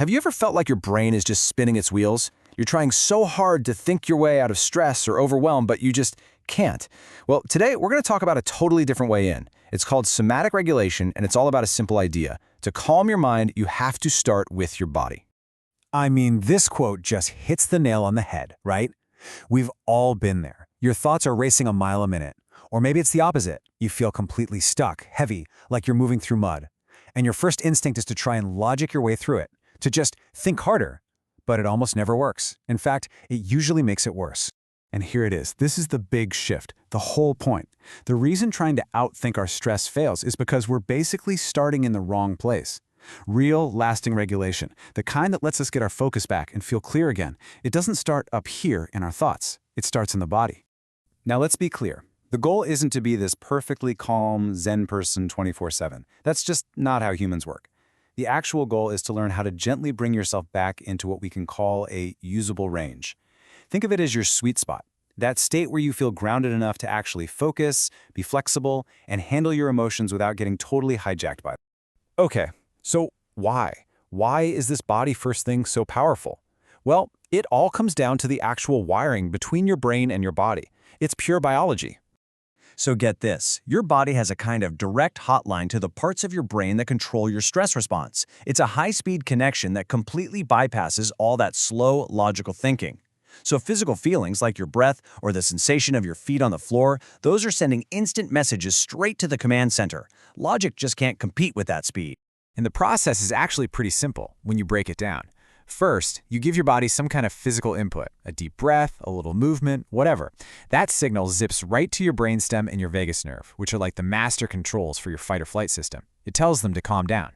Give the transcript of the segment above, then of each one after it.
Have you ever felt like your brain is just spinning its wheels? You're trying so hard to think your way out of stress or overwhelm, but you just can't. Well, today we're going to talk about a totally different way in. It's called somatic regulation, and it's all about a simple idea. To calm your mind, you have to start with your body. I mean, this quote just hits the nail on the head, right? We've all been there. Your thoughts are racing a mile a minute. Or maybe it's the opposite. You feel completely stuck, heavy, like you're moving through mud. And your first instinct is to try and logic your way through it, to just think harder. But it almost never works. In fact, it usually makes it worse. And here it is. This is the big shift, the whole point. The reason trying to outthink our stress fails is because we're basically starting in the wrong place. Real, lasting regulation, the kind that lets us get our focus back and feel clear again, it doesn't start up here in our thoughts. It starts in the body. Now let's be clear. The goal isn't to be this perfectly calm, Zen person 24/7. That's just not how humans work. The actual goal is to learn how to gently bring yourself back into what we can call a usable range. Think of it as your sweet spot, that state where you feel grounded enough to actually focus, be flexible, and handle your emotions without getting totally hijacked by them. Okay, so why? Why is this body first thing so powerful? Well, it all comes down to the actual wiring between your brain and your body. It's pure biology. So get this, your body has a kind of direct hotline to the parts of your brain that control your stress response. It's a high-speed connection that completely bypasses all that slow, logical thinking. So physical feelings like your breath or the sensation of your feet on the floor, those are sending instant messages straight to the command center. Logic just can't compete with that speed. And the process is actually pretty simple when you break it down. First, you give your body some kind of physical input, a deep breath, a little movement, whatever. That signal zips right to your brainstem and your vagus nerve, which are like the master controls for your fight or flight system. It tells them to calm down.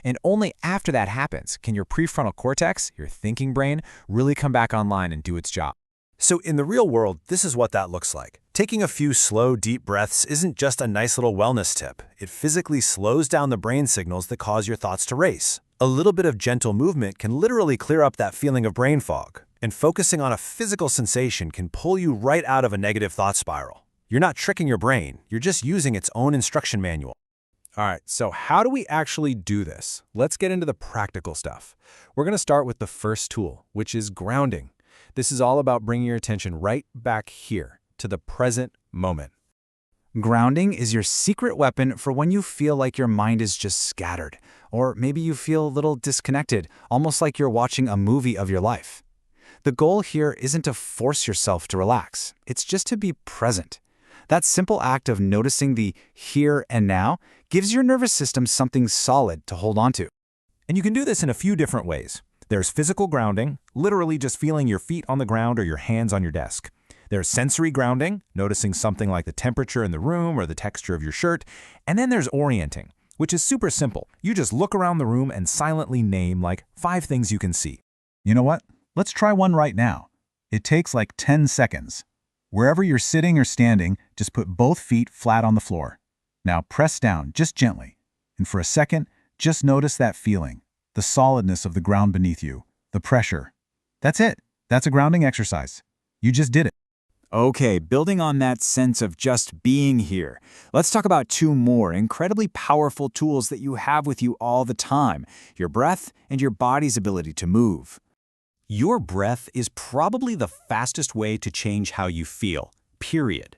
And only after that happens can your prefrontal cortex, your thinking brain, really come back online and do its job. So in the real world, this is what that looks like. Taking a few slow, deep breaths isn't just a nice little wellness tip. It physically slows down the brain signals that cause your thoughts to race. A little bit of gentle movement can literally clear up that feeling of brain fog. And focusing on a physical sensation can pull you right out of a negative thought spiral. You're not tricking your brain, you're just using its own instruction manual. All right, so how do we actually do this? Let's get into the practical stuff. We're going to start with the first tool, which is grounding. This is all about bringing your attention right back here, to the present moment. Grounding is your secret weapon for when you feel like your mind is just scattered, or maybe you feel a little disconnected, almost like you're watching a movie of your life. The goal here isn't to force yourself to relax, it's just to be present. That simple act of noticing the here and now gives your nervous system something solid to hold on to. And you can do this in a few different ways. There's physical grounding, literally just feeling your feet on the ground or your hands on your desk. There's sensory grounding, noticing something like the temperature in the room or the texture of your shirt. And then there's orienting, which is super simple. You just look around the room and silently name like 5 things you can see. You know what? Let's try one right now. It takes like 10 seconds. Wherever you're sitting or standing, just put both feet flat on the floor. Now press down just gently. And for a second, just notice that feeling, the solidness of the ground beneath you, the pressure. That's it. That's a grounding exercise. You just did it. Okay, building on that sense of just being here, let's talk about 2 more incredibly powerful tools that you have with you all the time, your breath and your body's ability to move. Your breath is probably the fastest way to change how you feel, period.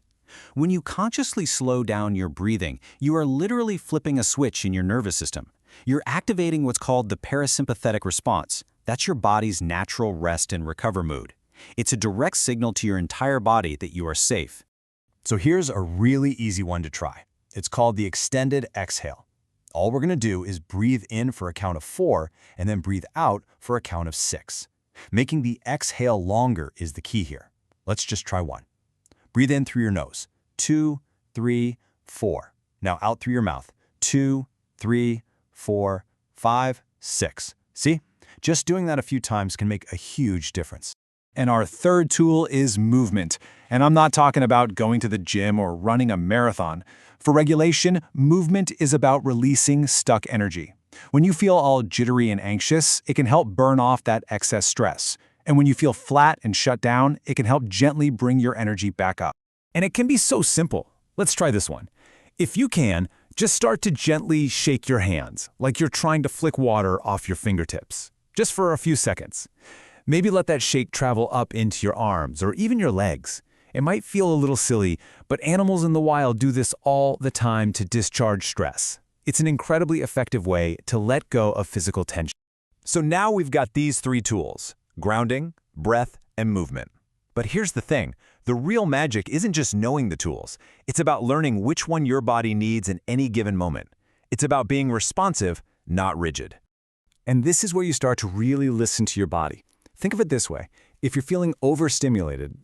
When you consciously slow down your breathing, you are literally flipping a switch in your nervous system. You're activating what's called the parasympathetic response. That's your body's natural rest and recover mood. It's a direct signal to your entire body that you are safe. So here's a really easy one to try. It's called the extended exhale. All we're going to do is breathe in for a count of 4 and then breathe out for a count of 6. Making the exhale longer is the key here. Let's just try one. Breathe in through your nose. 2, 3, 4. Now out through your mouth. 2, 3, 4, 5, 6. See? Just doing that a few times can make a huge difference. And our third tool is movement. And I'm not talking about going to the gym or running a marathon. For regulation, movement is about releasing stuck energy. When you feel all jittery and anxious, it can help burn off that excess stress. And when you feel flat and shut down, it can help gently bring your energy back up. And it can be so simple. Let's try this one. If you can, just start to gently shake your hands, like you're trying to flick water off your fingertips. just for a few seconds. Maybe let that shake travel up into your arms or even your legs. It might feel a little silly, but animals in the wild do this all the time to discharge stress. It's an incredibly effective way to let go of physical tension. So now we've got these 3 tools: grounding, breath, and movement. But here's the thing. The real magic isn't just knowing the tools. It's about learning which one your body needs in any given moment. It's about being responsive, not rigid. And this is where you start to really listen to your body. Think of it this way. If you're feeling overstimulated,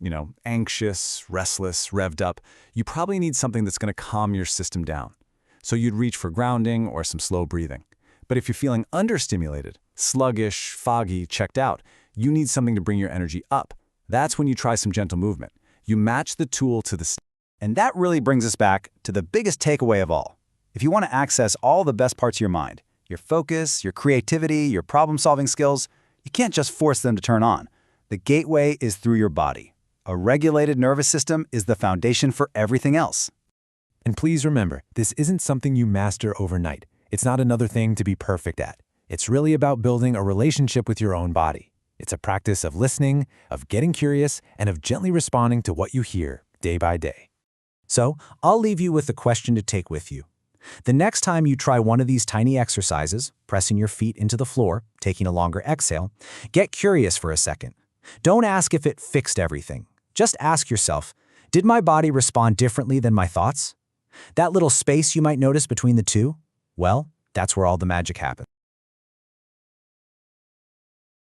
anxious, restless, revved up, you probably need something that's going to calm your system down. So you'd reach for grounding or some slow breathing. But if you're feeling understimulated, sluggish, foggy, checked out, you need something to bring your energy up. That's when you try some gentle movement. You match the tool to the... And that really brings us back to the biggest takeaway of all. If you want to access all the best parts of your mind, your focus, your creativity, your problem-solving skills, you can't just force them to turn on. The gateway is through your body. A regulated nervous system is the foundation for everything else. And please remember, this isn't something you master overnight. It's not another thing to be perfect at. It's really about building a relationship with your own body. It's a practice of listening, of getting curious, and of gently responding to what you hear day by day. So, I'll leave you with a question to take with you. The next time you try one of these tiny exercises, pressing your feet into the floor, taking a longer exhale, get curious for a second. Don't ask if it fixed everything. Just ask yourself, did my body respond differently than my thoughts? That little space you might notice between the two? Well, that's where all the magic happens.